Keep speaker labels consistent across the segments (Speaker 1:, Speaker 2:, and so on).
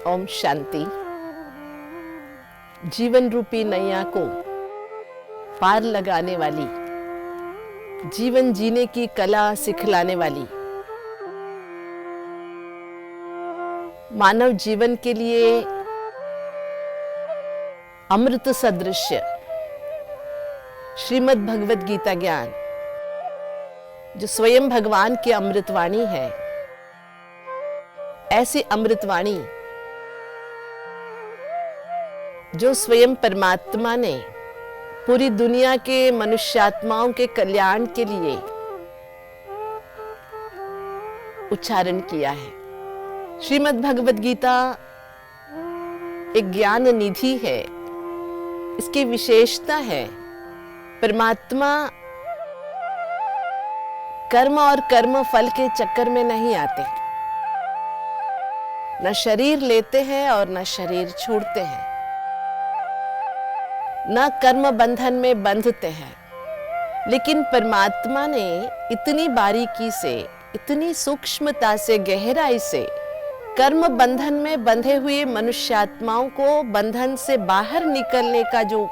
Speaker 1: ओम शांति। जीवन रूपी नैया को पार लगाने वाली, जीवन जीने की कला सिखलाने वाली, मानव जीवन के लिए अमृत सदृश्य श्रीमद् भगवद गीता ज्ञान, जो स्वयं भगवान की अमृतवाणी है, ऐसी अमृतवाणी जो स्वयं परमात्मा ने पूरी दुनिया के मनुष्यात्माओं के कल्याण के लिए उच्चारण किया है। श्रीमद् भगवद गीता एक ज्ञान निधि है। इसकी विशेषता है, परमात्मा कर्म और कर्म फल के चक्कर में नहीं आते, न शरीर लेते हैं और न शरीर छोड़ते हैं, न कर्म बंधन में बंधते हैं। लेकिन परमात्मा ने इतनी बारीकी से, इतनी सूक्ष्मता से, गहराई से कर्म बंधन में बंधे हुए मनुष्यात्माओं को बंधन से बाहर निकलने का जो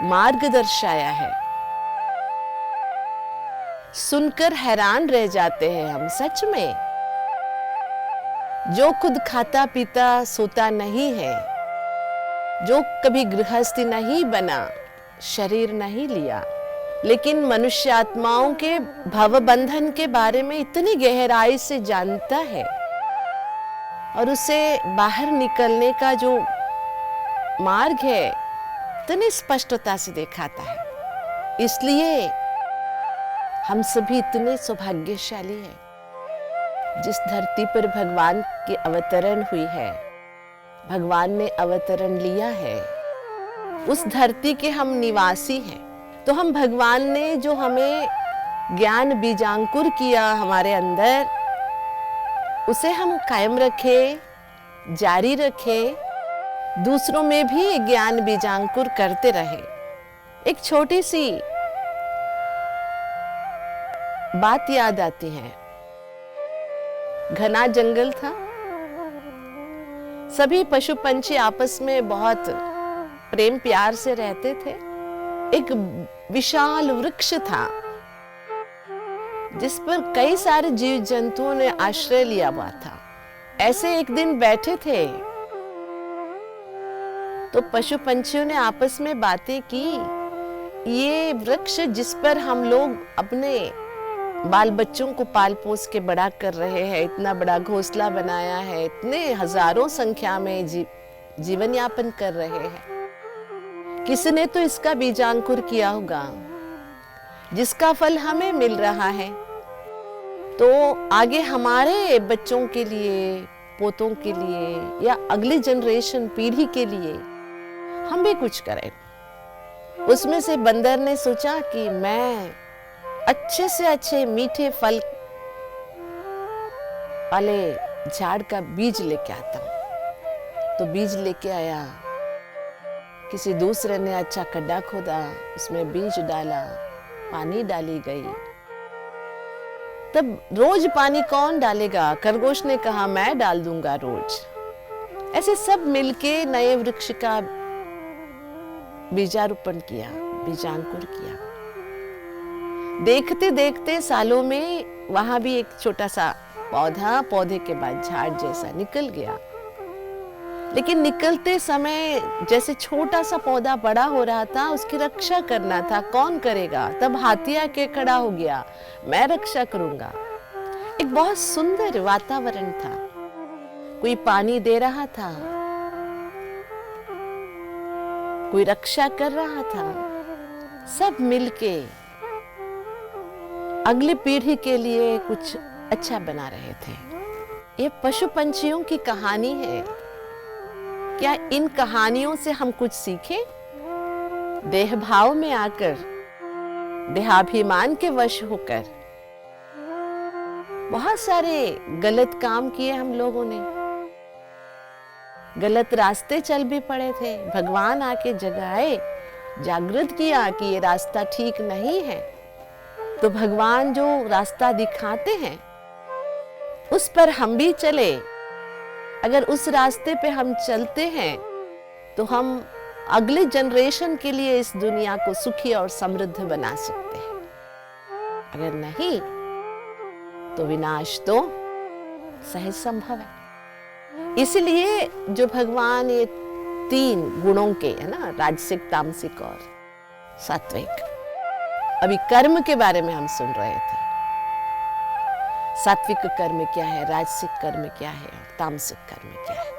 Speaker 1: मार्ग दर्शाया है, सुनकर हैरान रह जाते हैं हम। सच में, जो खुद खाता पीता सोता नहीं है, जो कभी गृहस्थी नहीं बना, शरीर नहीं लिया, लेकिन मनुष्य आत्माओं के भवबंधन के बारे में इतनी गहराई से जानता है और उसे बाहर निकलने का जो मार्ग है इतनी स्पष्टता से दिखाता है। इसलिए हम सभी इतने सौभाग्यशाली हैं। जिस धरती पर भगवान की अवतरण हुई है, भगवान ने अवतरण लिया है, उस धरती के हम निवासी हैं। तो हम भगवान ने जो हमें ज्ञान बीजांकुर किया हमारे अंदर, उसे हम कायम रखें, जारी रखें, दूसरों में भी ज्ञान बीजांकुर करते रहें। एक छोटी सी बात याद आती है। घना जंगल था, सभी पशु पंछी आपस में बहुत प्रेम प्यार से रहते थे। एक विशाल वृक्ष था जिस पर कई सारे जीव जंतुओं ने आश्रय लिया हुआ था। ऐसे एक दिन बैठे थे तो पशु पंछियों ने आपस में बातें की, ये वृक्ष जिस पर हम लोग अपने बाल बच्चों को पाल पोस के बड़ा कर रहे हैं, इतना बड़ा घोंसला बनाया है, इतने हजारों संख्या में जीवन यापन कर रहे हैं, किसी ने तो इसका बीजांकुर किया होगा जिसका फल हमें मिल रहा है। तो आगे हमारे बच्चों के लिए, पोतों के लिए या अगली जनरेशन पीढ़ी के लिए हम भी कुछ करें। उसमें से बंदर ने सोचा कि मैं अच्छे से अच्छे मीठे फल वाले झाड़ का बीज लेके आता हूं। तो बीज लेके आया, किसी दूसरे ने अच्छा गड्ढा खोदा, उसमें बीज डाला, पानी डाली गई। तब रोज पानी कौन डालेगा? खरगोश ने कहा मैं डाल दूंगा रोज। ऐसे सब मिलके नए वृक्ष का बीजारोपण किया, बीजांकुर किया। देखते देखते सालों में वहां भी एक छोटा सा पौधा, पौधे के बाद झाड़ जैसा निकल गया। लेकिन निकलते समय जैसे छोटा सा पौधा बड़ा हो रहा था, उसकी रक्षा करना था। कौन करेगा? तब हाथी आके खड़ा हो गया, मैं रक्षा करूंगा। एक बहुत सुंदर वातावरण था, कोई पानी दे रहा था, कोई रक्षा कर रहा था। सब मिलके अगली पीढ़ी के लिए कुछ अच्छा बना रहे थे। ये पशु पंछियों की कहानी है। क्या इन कहानियों से हम कुछ सीखें? देह भाव में आकर, देहाभिमान के वश होकर बहुत सारे गलत काम किए हम लोगों ने, गलत रास्ते चल भी पड़े थे। भगवान आके जगाए, जागृत किया कि ये रास्ता ठीक नहीं है। तो भगवान जो रास्ता दिखाते हैं उस पर हम भी चले, अगर उस रास्ते पे हम चलते हैं तो हम अगले जनरेशन के लिए इस दुनिया को सुखी और समृद्ध बना सकते हैं। अगर नहीं तो विनाश तो सहज संभव है। इसलिए जो भगवान ये 3 गुणों के है ना, राजसिक, तामसिक और सात्विक, अभी कर्म के बारे में हम सुन रहे थे। सात्विक कर्म क्या है, राजसिक कर्म क्या है और तामसिक कर्म क्या है।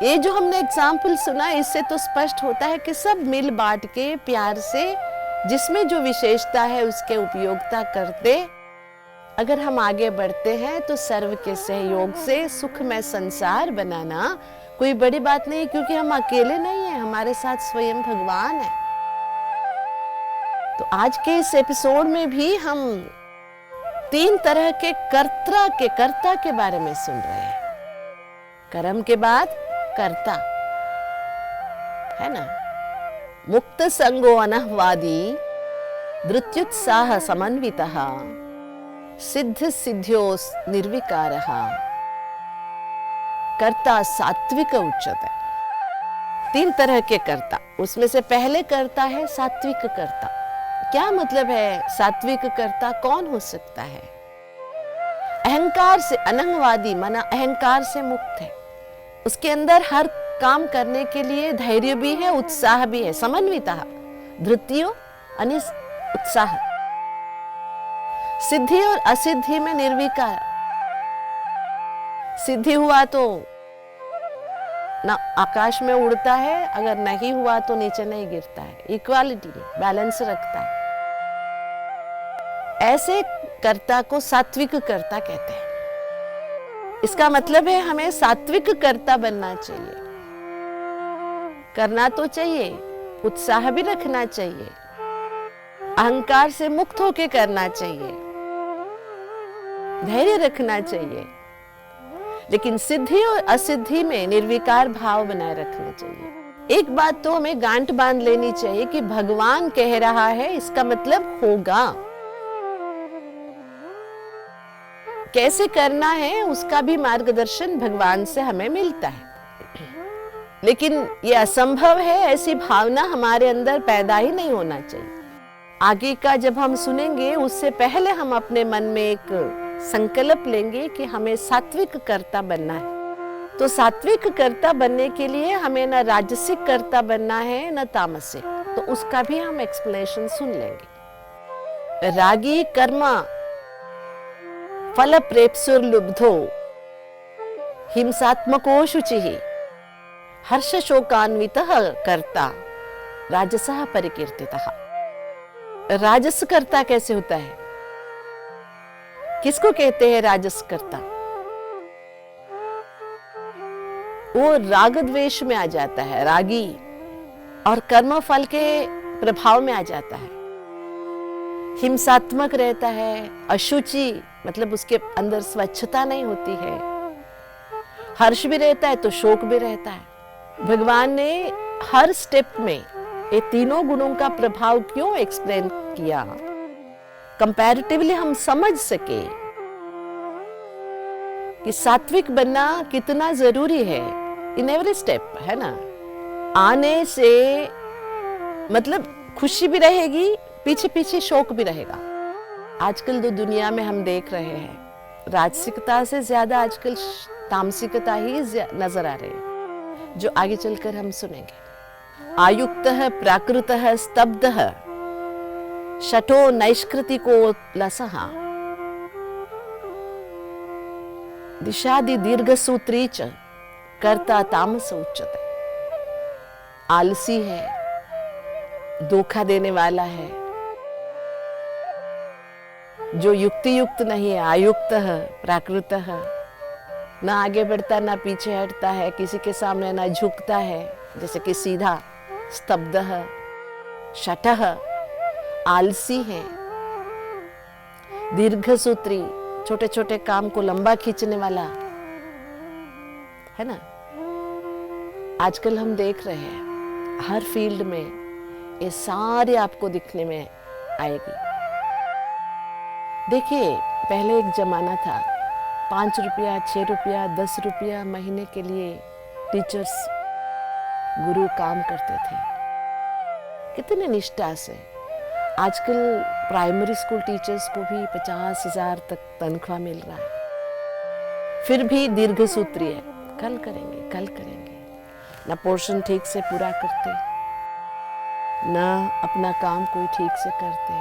Speaker 1: ये जो हमने एग्जाम्पल सुना, इससे तो स्पष्ट होता है कि सब मिल बांट के प्यार से जिसमें जो विशेषता है उसके उपयोगिता करते अगर हम आगे बढ़ते हैं तो सर्व के सहयोग से सुखमय संसार बनाना कोई बड़ी बात नहीं, क्योंकि हम अकेले नहीं हैं, हमारे साथ स्वयं भगवान है। तो आज के इस एपिसोड में भी हम 3 तरह के कर्ता के बारे में सुन रहे हैं। कर्म के बाद कर्ता, है ना। मुक्त संगो अनहवादी धृत्युत्साह समन्वितः सिद्ध सिद्ध्यो निर्विकारः कर्ता सात्विक उच्यते। 3 तरह के कर्ता, उसमें से पहले कर्ता है सात्विक कर्ता। क्या मतलब है सात्विक कर्ता? कौन हो सकता है? अहंकार से अनंगवादी, माना अहंकार से मुक्त है, उसके अंदर हर काम करने के लिए धैर्य भी है, उत्साह भी है। समन्वितः, धृत्यो यानी उत्साह। सिद्धि और असिद्धि में निर्विकार। सिद्धि हुआ तो ना आकाश में उड़ता है, अगर नहीं हुआ तो नीचे नहीं गिरता है। इक्वालिटी, बैलेंस रखता है। ऐसे कर्ता को सात्विक कर्ता कहते हैं। इसका मतलब है हमें सात्विक कर्ता बनना चाहिए। करना तो चाहिए, उत्साह भी रखना चाहिए, अहंकार से मुक्त होकर करना चाहिए, धैर्य रखना चाहिए, लेकिन सिद्धि और असिद्धि में निर्विकार भाव बनाए रखना चाहिए। एक बात तो हमें गांठ बांध लेनी चाहिए कि भगवान कह रहा है, इसका मतलब होगा। कैसे करना है उसका भी मार्गदर्शन भगवान से हमें मिलता है, लेकिन ये असंभव है ऐसी भावना हमारे अंदर पैदा ही नहीं होना चाहिए। आगे का जब हम सुनेंगे उससे पहले हम अपने मन में एक संकल्प लेंगे कि हमें सात्विक कर्ता बनना है। तो सात्विक कर्ता बनने के लिए हमें न राजसिक कर्ता बनना है न तामसिक, तो उसका भी हम एक्सप्लेनेशन सुन लेंगे। रागी कर्मा फल प्रेप्सुर्लुब्धो हिंसात्मको शुचिः हर्ष शोकान्वितः कर्ता राजसः परिकीर्तितः। राजस कर्ता कैसे होता है? किसको कहते हैं राजस कर्ता? वो राग द्वेष में आ जाता है, रागी, और कर्म फल के प्रभाव में आ जाता है, हिंसात्मक रहता है, अशुचि मतलब उसके अंदर स्वच्छता नहीं होती है, हर्ष भी रहता है तो शोक भी रहता है। भगवान ने हर स्टेप में ये तीनों गुणों का प्रभाव क्यों एक्सप्लेन किया, कंपैरेटिवली हम समझ सके कि सात्विक बनना कितना जरूरी है इन एवरी स्टेप, है ना। आने से मतलब खुशी भी रहेगी, पीछे पीछे शोक भी रहेगा। आजकल तो दुनिया में हम देख रहे हैं राजसिकता से ज्यादा आजकल तामसिकता ही नजर आ रही है, जो आगे चलकर हम सुनेंगे। आयुक्तः प्राकृतः स्तब्धः शठो नैष्कृतिको लसः दिशादि दीर्घसूत्री च कर्ता तामस उच्यते। आलसी है, धोखा देने वाला है, जो युक्ति युक्त नहीं है, आयुक्त है, प्राकृत है, ना आगे बढ़ता ना पीछे हटता है, किसी के सामने ना झुकता है, जैसे कि सीधा, स्तब्ध है, शठः, आलसी है, दीर्घसूत्री, छोटे छोटे काम को लंबा खींचने वाला, है ना। आजकल हम देख रहे हैं हर फील्ड में ये सारे आपको दिखने में आएगी। देखिए, पहले एक जमाना था 5 रुपया, 6 रुपया, 10 रुपया महीने के लिए टीचर्स, गुरु काम करते थे। कितने निष्ठा से। आजकल प्राइमरी स्कूल टीचर्स को भी 50,000 तक तनख्वाह मिल रहा है, फिर भी दीर्घ सूत्री है, कल करेंगे कल करेंगे। ना पोर्शन ठीक से पूरा करते, ना अपना काम कोई ठीक से करते,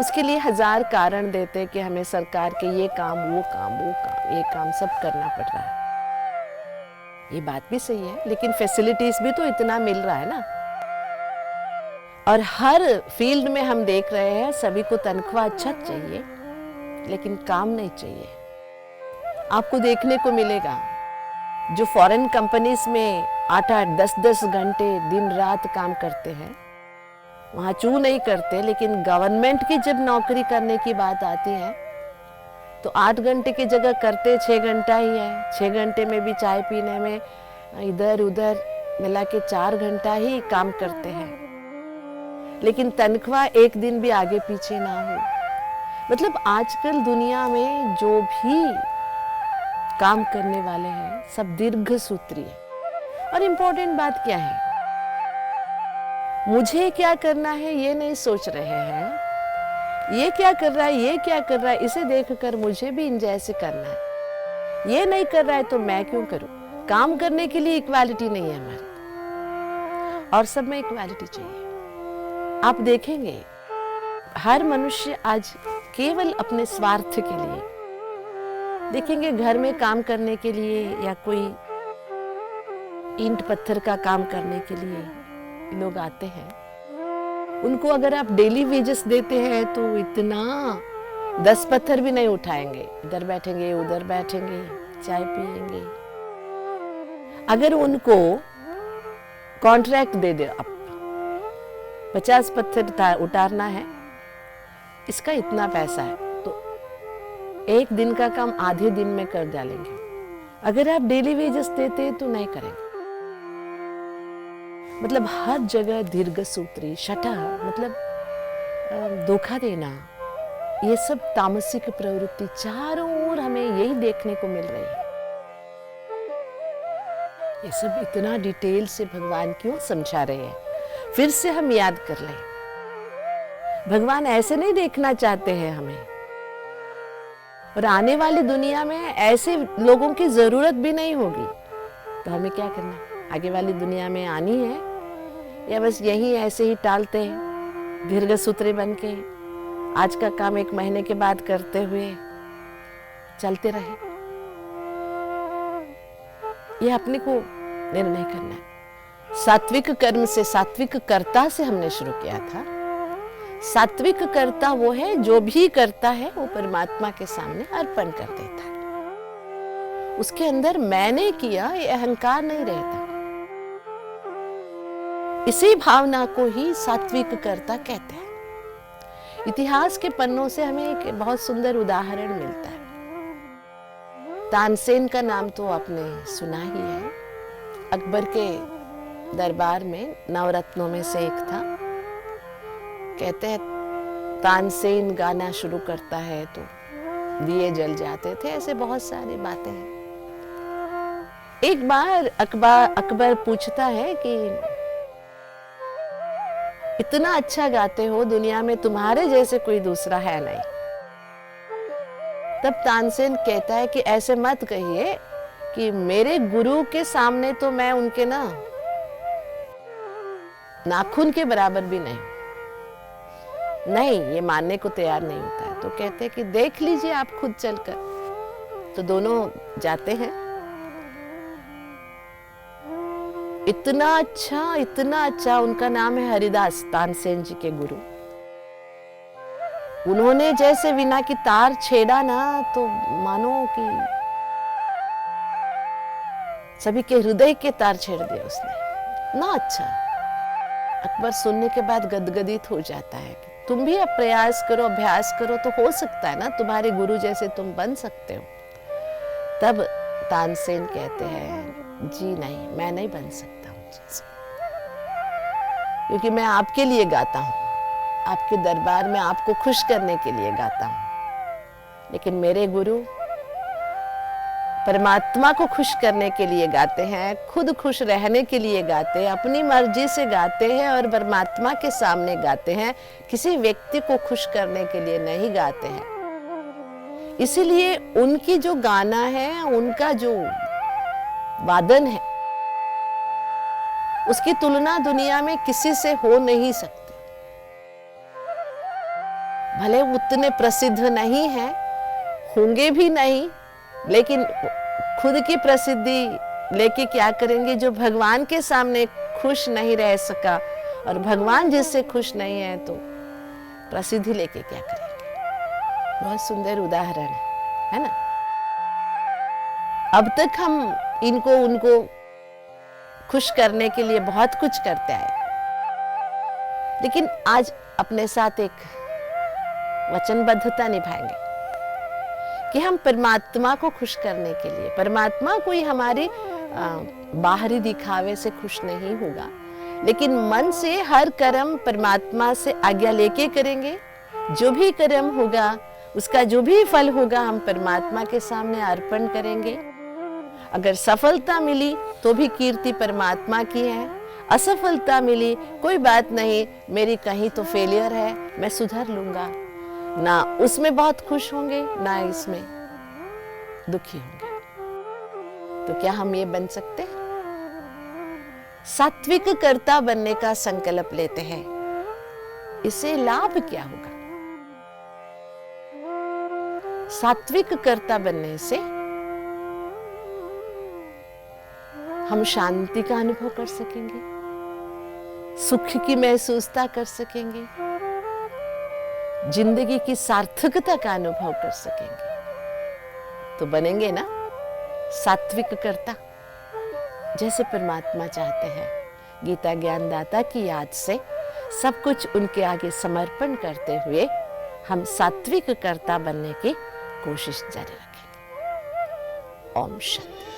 Speaker 1: उसके लिए 1000 कारण देते कि हमें सरकार के ये काम वो काम वो काम ये काम सब करना पड़ रहा है। ये बात भी सही है, लेकिन फैसिलिटीज भी तो इतना मिल रहा है ना। और हर फील्ड में हम देख रहे हैं सभी को तनख्वाह अच्छा चाहिए, लेकिन काम नहीं चाहिए। आपको देखने को मिलेगा जो फॉरेन कंपनीज में 8-8, 10-10 घंटे दिन रात काम करते हैं, वहाँ चू नहीं करते, लेकिन गवर्नमेंट की जब नौकरी करने की बात आती है तो 8 घंटे की जगह करते 6 घंटा ही है। 6 घंटे में भी चाय पीने में इधर उधर मिला के 4 घंटा ही काम करते हैं, लेकिन तनख्वाह एक दिन भी आगे पीछे ना हो। मतलब आजकल दुनिया में जो भी काम करने वाले हैं सब दीर्घ सूत्री है। और इम्पोर्टेंट बात क्या है, मुझे क्या करना है ये नहीं सोच रहे हैं, ये क्या कर रहा है ये क्या कर रहा है इसे देखकर मुझे भी इन जैसे करना है। ये नहीं कर रहा है तो मैं क्यों करूं। काम करने के लिए इक्वालिटी नहीं है मर्द और सब में इक्वालिटी चाहिए। आप देखेंगे हर मनुष्य आज केवल अपने स्वार्थ के लिए, देखेंगे घर में काम करने के लिए या कोई ईंट पत्थर का काम करने के लिए लोग आते हैं, उनको अगर आप डेली वेजेस देते हैं तो इतना 10 पत्थर भी नहीं उठाएंगे, इधर बैठेंगे उधर बैठेंगे चाय पिएंगे। अगर उनको कॉन्ट्रैक्ट दे दे, आप 50 पत्थर उतारना है, इसका इतना पैसा है, तो एक दिन का काम आधे दिन में कर डालेंगे। अगर आप डेली वेजेस देते तो नहीं करेंगे। मतलब हर जगह दीर्घ सूत्री, शठा मतलब धोखा देना, ये सब तामसिक प्रवृत्ति चारों ओर हमें यही देखने को मिल रही है। ये सब इतना डिटेल से भगवान क्यों समझा रहे हैं, फिर से हम याद कर लें। भगवान ऐसे नहीं देखना चाहते हैं हमें, और आने वाली दुनिया में ऐसे लोगों की जरूरत भी नहीं होगी, तो हमें क्या करना, आगे वाली दुनिया में आनी है या बस यही ऐसे ही टालते हैं दीर्घ सूत्री बन के, आज का काम 1 महीने के बाद करते हुए चलते रहे। ये अपने को निर्णय करना है। सात्विक कर्म से, सात्विक कर्ता से हमने शुरू किया था। सात्विक कर्ता वो है जो भी करता है वो परमात्मा के सामने अर्पण कर देता है, उसके अंदर मैंने किया ये अहंकार नहीं रहता। इसी भावना को ही सात्विक कर्ता कहते हैं। इतिहास के पन्नों से हमें एक बहुत सुंदर उदाहरण मिलता है। तानसेन का नाम तो आपने सुना ही है। अकबर के दरबार में नवरत्नों में से एक था। कहते हैं तानसेन गाना शुरू करता है तो दिए जल जाते थे, ऐसे बहुत सारी बातें हैं। एक बार अकबर पूछता है कि इतना अच्छा गाते हो, दुनिया में तुम्हारे जैसे कोई दूसरा है नहीं। तब तानसेन कहता है कि ऐसे मत कहिए कि मेरे गुरु के सामने तो मैं उनके नाखून के बराबर भी नहीं, ये मानने को तैयार नहीं होता है। तो कहते हैं कि देख लीजिए आप खुद चलकर। तो दोनों जाते हैं। इतना अच्छा, उनका नाम है हरिदास, तानसेन जी के गुरु। उन्होंने जैसे वीणा की तार छेड़ा ना, तो मानो कि सभी के हृदय के तार छेड़ दिए उसने। ना अच्छा। अकबर सुनने के बाद गदगदित हो जाता है कि तुम भी अब प्रयास करो, अभ्यास करो, तो हो सकता है ना तुम्हारे गुरु जैसे तुम बन सकते हो। तब तानसेन कहते हैं जी नहीं, मैं नहीं बन सकता हूँ जैसे, क्योंकि मैं आपके लिए गाता हूँ, आपके दरबार में आपको खुश करने के लिए गाता हूँ। लेकिन मेरे गुरु परमात्मा को खुश करने के लिए गाते हैं, खुद खुश रहने के लिए गाते हैं, अपनी मर्जी से गाते हैं और परमात्मा के सामने गाते हैं, किसी व्यक्ति को खुश करने के लिए नहीं गाते हैं। इसीलिए उनकी जो गाना है, उनका जो वादन है, उसकी तुलना दुनिया में किसी से हो नहीं सकती। भले उतने प्रसिद्ध नहीं हैं, होंगे भी नहीं, लेकिन खुद की प्रसिद्धि लेके क्या करेंगे? जो भगवान के सामने खुश नहीं रह सका और भगवान जिससे खुश नहीं है, तो प्रसिद्धि लेके क्या करेंगे? बहुत सुंदर उदाहरण है ना? अब तक हम इनको उनको खुश करने के लिए बहुत कुछ करते आए, लेकिन आज अपने साथ एक वचनबद्धता निभाएंगे कि हम परमात्मा को खुश करने के लिए, परमात्मा कोई हमारे बाहरी दिखावे से खुश नहीं होगा, लेकिन मन से हर कर्म परमात्मा से आज्ञा लेके करेंगे। जो भी कर्म होगा, उसका जो भी फल होगा, हम परमात्मा के सामने अर्पण करेंगे। अगर सफलता मिली तो भी कीर्ति परमात्मा की है, असफलता मिली कोई बात नहीं, मेरी कहीं तो फेलियर है, मैं सुधर लूंगा। ना उसमें बहुत खुश होंगे, ना इसमें दुखी होंगे। तो क्या हम ये बन सकते हैं? सात्विक कर्ता बनने का संकल्प लेते हैं। इससे लाभ क्या होगा? सात्विक कर्ता बनने से हम शांति का अनुभव कर सकेंगे, सुख की महसूसता कर सकेंगे, जिंदगी की सार्थकता का अनुभव कर सकेंगे। तो बनेंगे ना सात्विक कर्ता, जैसे परमात्मा चाहते हैं। गीता ज्ञानदाता की याद से सब कुछ उनके आगे समर्पण करते हुए हम सात्विक कर्ता बनने की कोशिश जारी रखेंगे। ओम शांति।